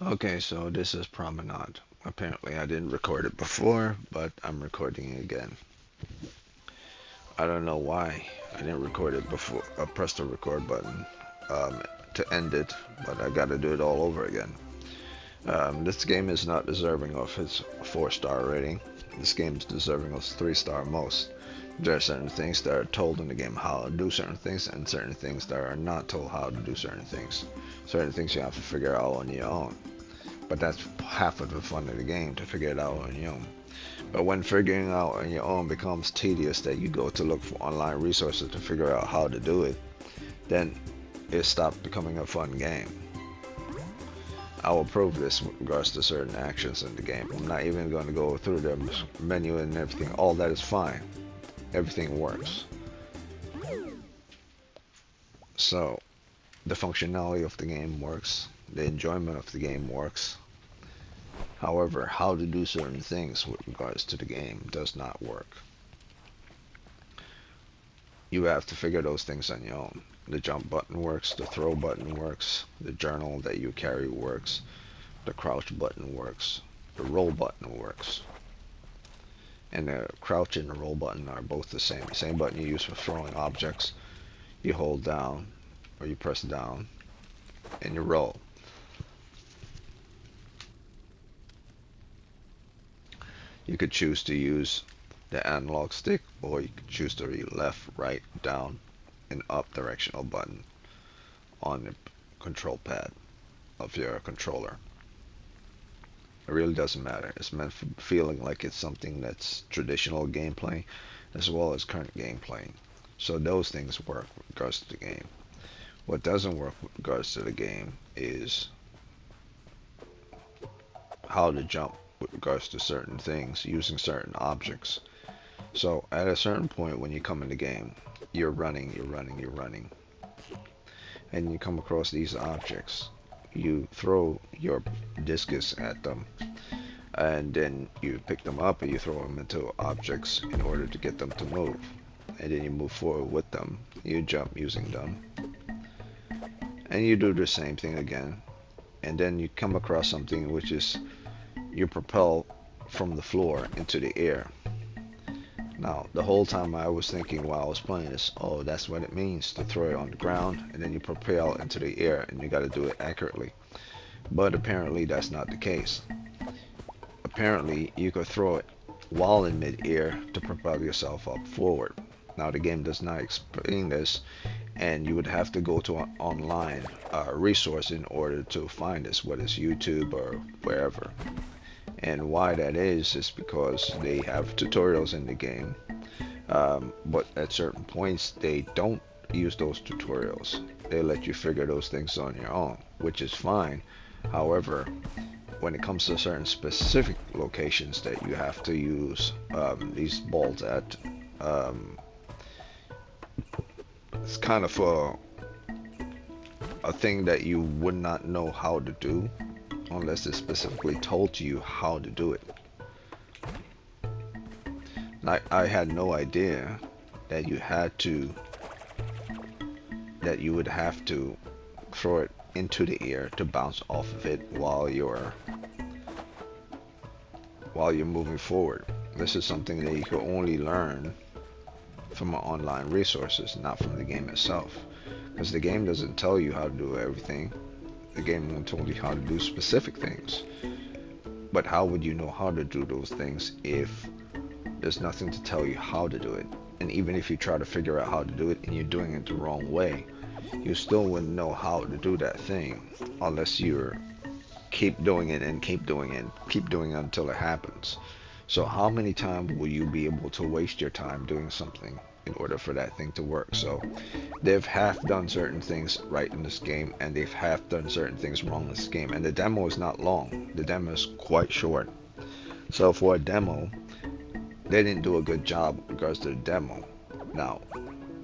Okay, so this is Promenade. Apparently, I didn't record it before, but I'm recording it again. I don't know why I didn't record it before. I pressed the record button um, to end it, but I got to do it all over again. This game is not deserving of its 4-star rating. This game is deserving of 3-star most. There are certain things that are told in the game how to do certain things, and certain things that are not told how to do certain things. Certain things you have to figure out on your own. But that's half of the fun of the game, to figure it out on your own. But when figuring out on your own becomes tedious, that you go to look for online resources to figure out how to do it, then it stops becoming a fun game. I will prove this with regards to certain actions in the game. I'm not even going to go through the menu and everything. All that is fine. Everything works. So, the functionality of the game works. The enjoyment of the game works. However, how to do certain things with regards to the game does not work. You have to figure those things on your own. The jump button works, the throw button works, the journal that you carry works, the crouch button works, the roll button works. And the crouch and the roll button are both the same. The same button you use for throwing objects. You hold down, or you press down, and you roll. You could choose to use the analog stick, or you could choose to be left, right, down, and up directional button on the control pad of your controller. It really doesn't matter. It's meant for feeling like it's something that's traditional gameplay as well as current gameplay. So those things work with regards to the game. What doesn't work with regards to the game is how to jump with regards to certain things using certain objects. So at a certain point when you come in the game, you're running, you're running, you're running, and you come across these objects. You throw your discus at them, and then you pick them up and you throw them into objects in order to get them to move. And then you move forward with them. You jump using them, and you do the same thing again. And then you come across something which is you propel from the floor into the air. Now, the whole time I was thinking while I was playing this, oh, that's what it means to throw it on the ground and then you propel into the air and you got to do it accurately. But apparently that's not the case. Apparently you could throw it while in mid-air to propel yourself up forward. Now the game does not explain this, and you would have to go to an online resource in order to find this, whether it's YouTube or wherever. And why that is because they have tutorials in the game, but at certain points they don't use those tutorials. They let you figure those things on your own, which is fine. However, when it comes to certain specific locations that you have to use these balls at, um, it's kind of a thing that you would not know how to do unless it's specifically told to you how to do it. I had no idea that you would have to throw it into the air to bounce off of it while you're moving forward. This is something that you can only learn from online resources, not from the game itself. Because the game doesn't tell you how to do everything. The game won't tell you how to do specific things. But how would you know how to do those things if there's nothing to tell you how to do it? And even if you try to figure out how to do it and you're doing it the wrong way, you still wouldn't know how to do that thing unless you keep doing it and keep doing it, keep doing it until it happens. So how many times will you be able to waste your time doing something in order for that thing to work? So they've half done certain things right in this game, and they've half done certain things wrong in this game. And the demo is not long. The demo is quite short. So for a demo, they didn't do a good job with regards to the demo. Now,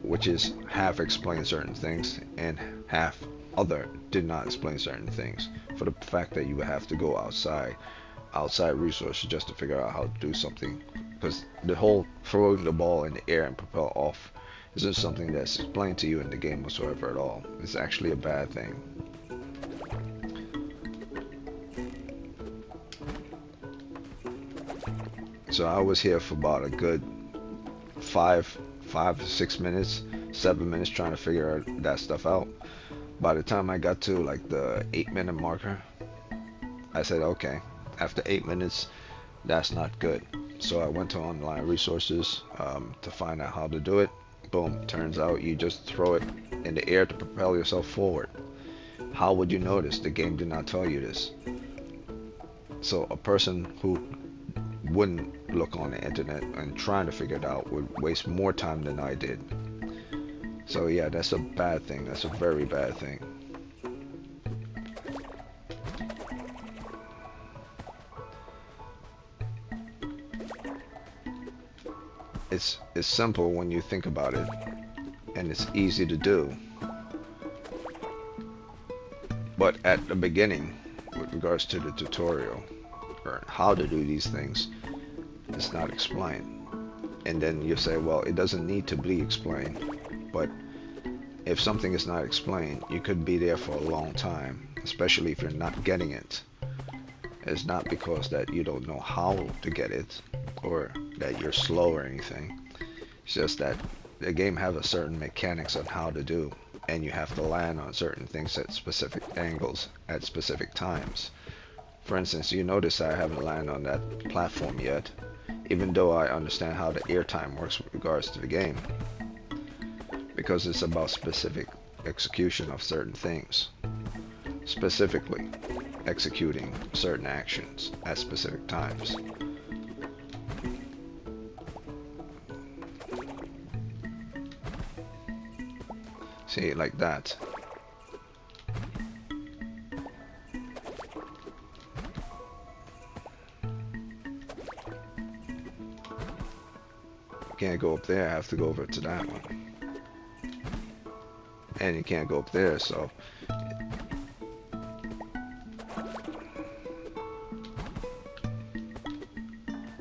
which is half explain certain things and half other did not explain certain things, for the fact that you would have to go outside resources just to figure out how to do something, because the whole throwing the ball in the air and propel off isn't something that's explained to you in the game whatsoever at all. It's actually a bad thing. So I was here for about a good five, 5 to 6 minutes, 7 minutes trying to figure that stuff out. By the time I got to like the 8 minute marker, I said, okay, after 8 minutes, that's not good. So I went to online resources to find out how to do it. Boom, turns out you just throw it in the air to propel yourself forward. How would you notice? The game did not tell you this. So a person who wouldn't look on the internet and trying to figure it out would waste more time than I did. So yeah, that's a bad thing. That's a very bad thing. It's simple when you think about it, and it's easy to do. But at the beginning, with regards to the tutorial or how to do these things, it's not explained. And then you say, well, it doesn't need to be explained. But if something is not explained, you could be there for a long time, especially if you're not getting it. It's not because that you don't know how to get it or that you're slow or anything. It's just that the game have a certain mechanics on how to do, and you have to land on certain things at specific angles at specific times. For instance, you notice I haven't landed on that platform yet, even though I understand how the airtime works with regards to the game, because it's about specific execution of certain things, specifically executing certain actions at specific times. See, like that. Can't go up there, I have to go over to that one. And you can't go up there, so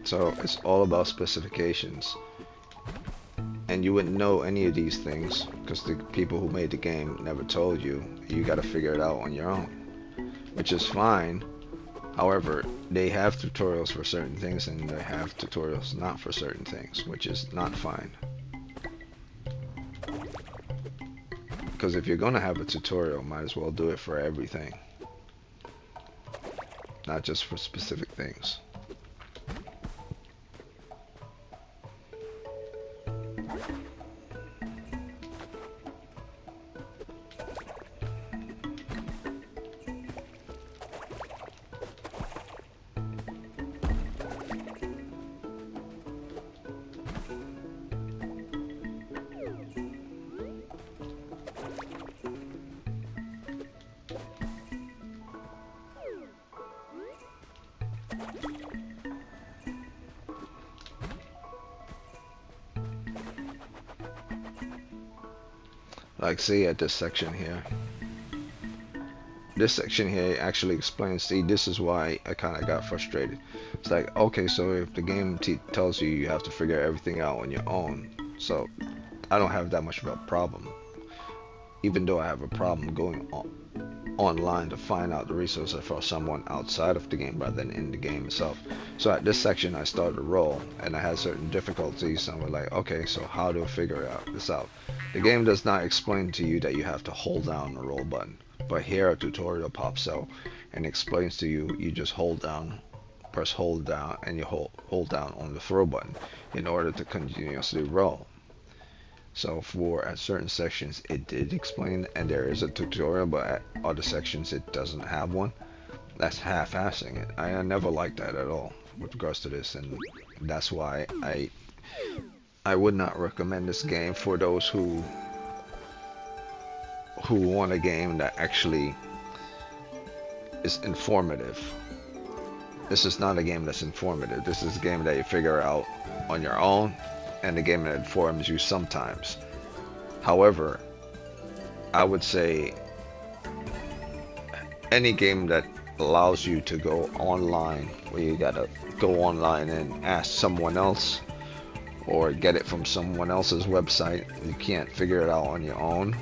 it's all about specifications. And you wouldn't know any of these things because the people who made the game never told you. You got to figure it out on your own, which is fine. However, they have tutorials for certain things and they have tutorials not for certain things, which is not fine. Because if you're going to have a tutorial, might as well do it for everything, not just for specific things. Like, see at this section here. This section here actually explains, see, this is why I kind of got frustrated. It's like, okay, so if the game tells you you have to figure everything out on your own, so I don't have that much of a problem. Even though I have a problem going online to find out the resources for someone outside of the game rather than in the game itself. So at this section I started to roll and I had certain difficulties, and we're like, okay, so how do I figure this out? The game does not explain to you that you have to hold down the roll button, but here a tutorial pops out and explains to you, you just hold down, press hold down, and you hold down on the throw button in order to continuously roll. So for at certain sections it did explain and there is a tutorial, but at other sections it doesn't have one. That's half-assing it. I never liked that at all with regards to this, and that's why I would not recommend this game for those who want a game that actually is informative. This is not a game that's informative. This is a game that you figure out on your own, and a game that informs you sometimes. However, I would say any game that allows you to go online, where you gotta go online and ask someone else or get it from someone else's website, you can't figure it out on your own,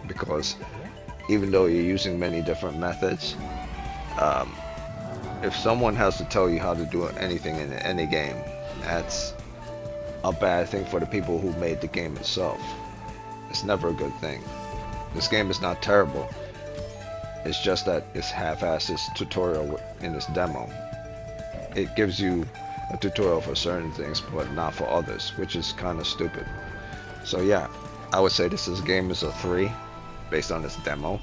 because even though you're using many different methods, if someone has to tell you how to do anything in any game that's a bad thing for the people who made the game itself. It's never a good thing. This game is not terrible. It's just that it's half-assed this tutorial in this demo. It gives you a tutorial for certain things, but not for others, which is kind of stupid. So yeah, I would say this game is a 3 based on this demo.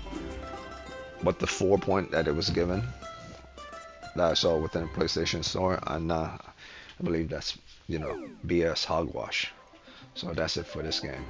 But the 4 point that it was given, that I saw within the PlayStation Store, I believe that's, BS hogwash. So that's it for this game.